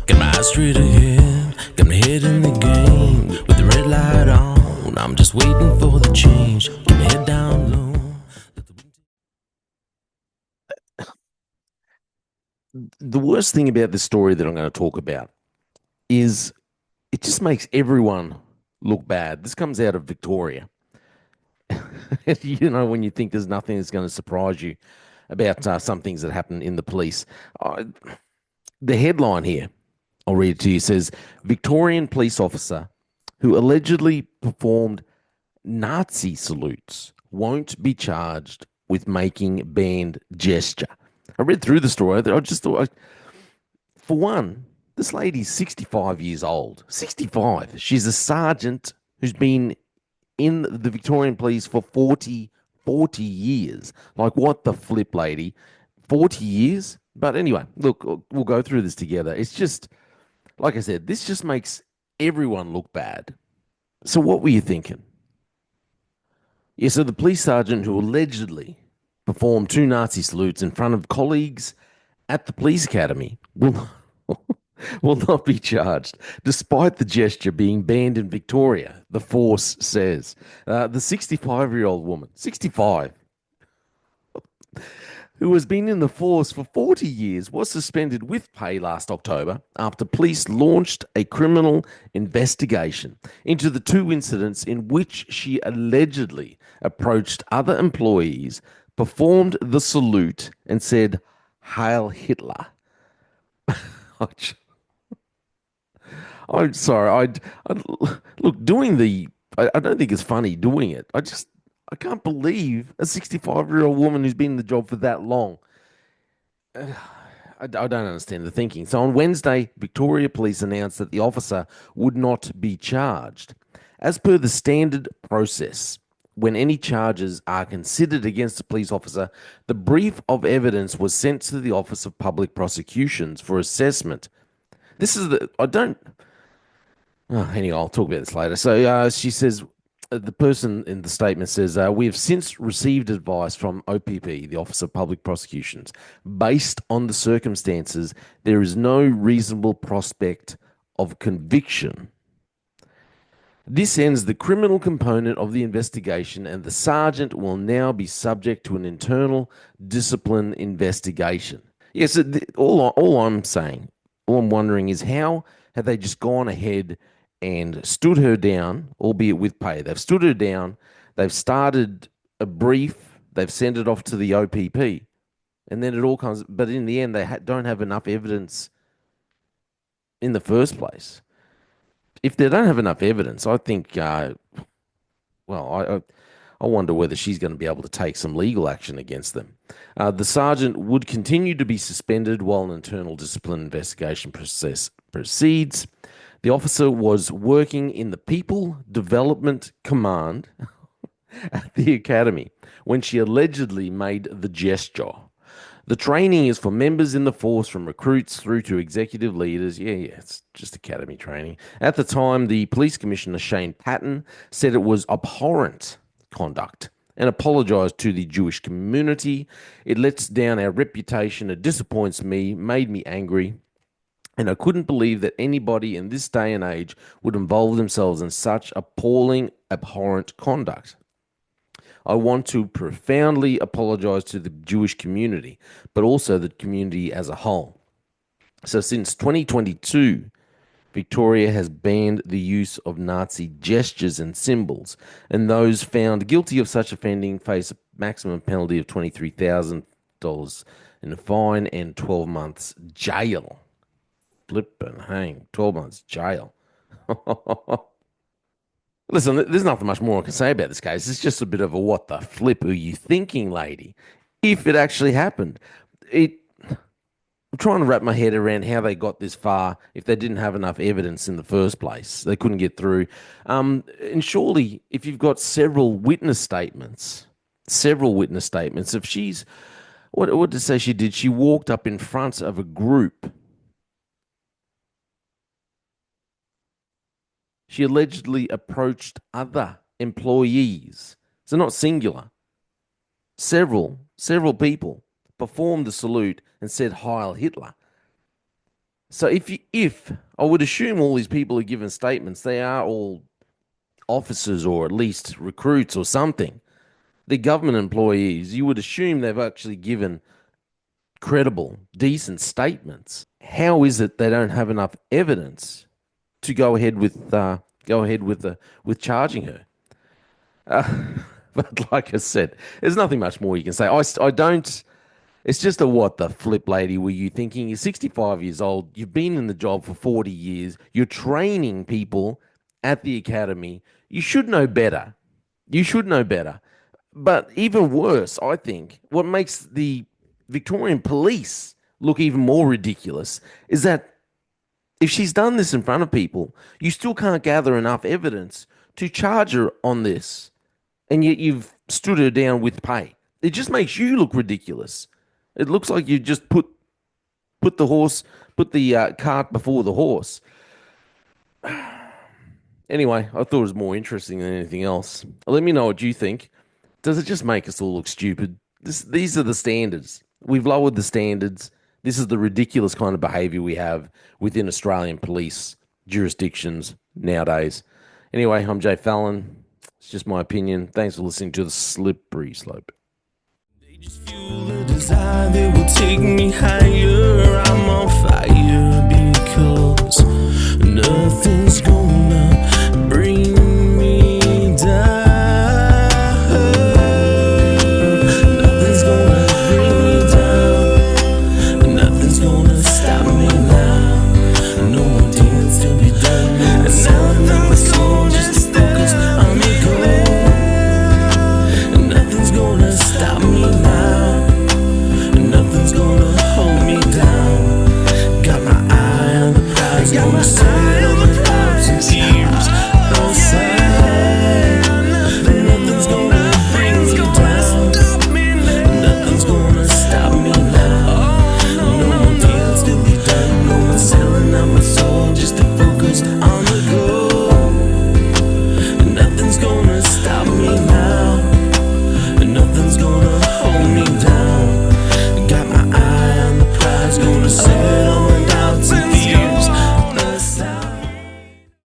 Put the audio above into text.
Got my eyes straight ahead, got my head in the game. With the red light on, I'm just waiting for the change. Keep my head down low. The worst thing about this story that I'm going to talk about is it just makes everyone look bad. This comes out of Victoria. When you think there's nothing that's going to surprise you about some things that happen in the police. Uh, the headline here, I'll read it to you, says Victorian police officer who allegedly performed Nazi salutes won't be charged with making banned gesture. I read through the story. I just thought, for one, this lady's 65 years old. 65. She's a sergeant who's been in the Victorian police for 40 years. Like, what the flip, lady? 40 years? But anyway, look, we'll go through this together. It's just, like I said, this just makes everyone look bad. So, what were you thinking? Yeah, so the police sergeant who allegedly performed two Nazi salutes in front of colleagues at the police academy will not be charged, despite the gesture being banned in Victoria, the force says. The 65-year-old woman, 65, who has been in the force for 40 years, was suspended with pay last October after police launched a criminal investigation into the two incidents in which she allegedly approached other employees, performed the salute, and said, Hail Hitler. I'm sorry. Look, I don't think it's funny doing it. I can't believe a 65-year-old woman who's been in the job for that long. I don't understand the thinking. So on Wednesday, Victoria Police announced that the officer would not be charged. As per the standard process, when any charges are considered against a police officer, the brief of evidence was sent to the Office of Public Prosecutions for assessment. This is the, I don't, Oh, anyway, I'll talk about this later. So she says, the person in the statement says, we have since received advice from OPP, the Office of Public Prosecutions. Based on the circumstances, there is no reasonable prospect of conviction. This ends the criminal component of the investigation, and the sergeant will now be subject to an internal discipline investigation. Yes, all I'm saying, all I'm wondering is how have they just gone ahead and stood her down, albeit with pay? They've stood her down, they've started a brief, they've sent it off to the OPP, and then it all comes. But in the end, they don't have enough evidence in the first place. If they don't have enough evidence, I think, well, I wonder whether she's going to be able to take some legal action against them. The sergeant would continue to be suspended while an internal discipline investigation process proceeds. The officer was working in the People Development Command at the academy when she allegedly made the gesture. The training is for members in the force from recruits through to executive leaders. Yeah, it's just academy training. At the time, the police commissioner, Shane Patton, said it was abhorrent conduct and apologized to the Jewish community. It lets down our reputation. It disappoints me, made me angry. And I couldn't believe that anybody in this day and age would involve themselves in such appalling, abhorrent conduct. I want to profoundly apologize to the Jewish community, but also the community as a whole. So since 2022, Victoria has banned the use of Nazi gestures and symbols, and those found guilty of such offending face a maximum penalty of $23,000 in a fine and 12 months jail. Flippin' hang, 12 months jail. Listen, there's nothing much more I can say about this case. It's just a bit of a what the flip are you thinking, lady? If it actually happened, I'm trying to wrap my head around how they got this far if they didn't have enough evidence in the first place. They couldn't get through. And surely, if you've got several witness statements, if she's, what did it say she did? She walked up in front of a group. She allegedly approached other employees. So not singular. Several people performed the salute and said Heil Hitler. So if I would assume all these people are given statements, they are all officers or at least recruits or something. They're government employees. You would assume they've actually given credible, decent statements. How is it they don't have enough evidence to go ahead with charging her? But like I said, there's nothing much more you can say. I don't. It's just a what the flip, lady, were you thinking? You're 65 years old. You've been in the job for 40 years. You're training people at the academy. You should know better. You should know better. But even worse, I think, what makes the Victorian police look even more ridiculous is that if she's done this in front of people, you still can't gather enough evidence to charge her on this. And yet you've stood her down with pay. It just makes you look ridiculous. It looks like you just put the cart before the horse. Anyway, I thought it was more interesting than anything else. Let me know what you think. Does it just make us all look stupid? These are the standards. We've lowered the standards. This is the ridiculous kind of behaviour we have within Australian police jurisdictions nowadays. Anyway, I'm Jay Fallon. It's just my opinion. Thanks for listening to The Slippery Slope. They just fuel a desire that will take me higher. I'm on fire because nothing's gonna bring me down. Nothing's gonna bring me down. Nothing's gonna stop me now. No more deals to be done. Nothing's gonna just focus on me goal. Nothing's gonna stop me now. Nothing's gonna hold me down. Got my eye on the prize. Got my eye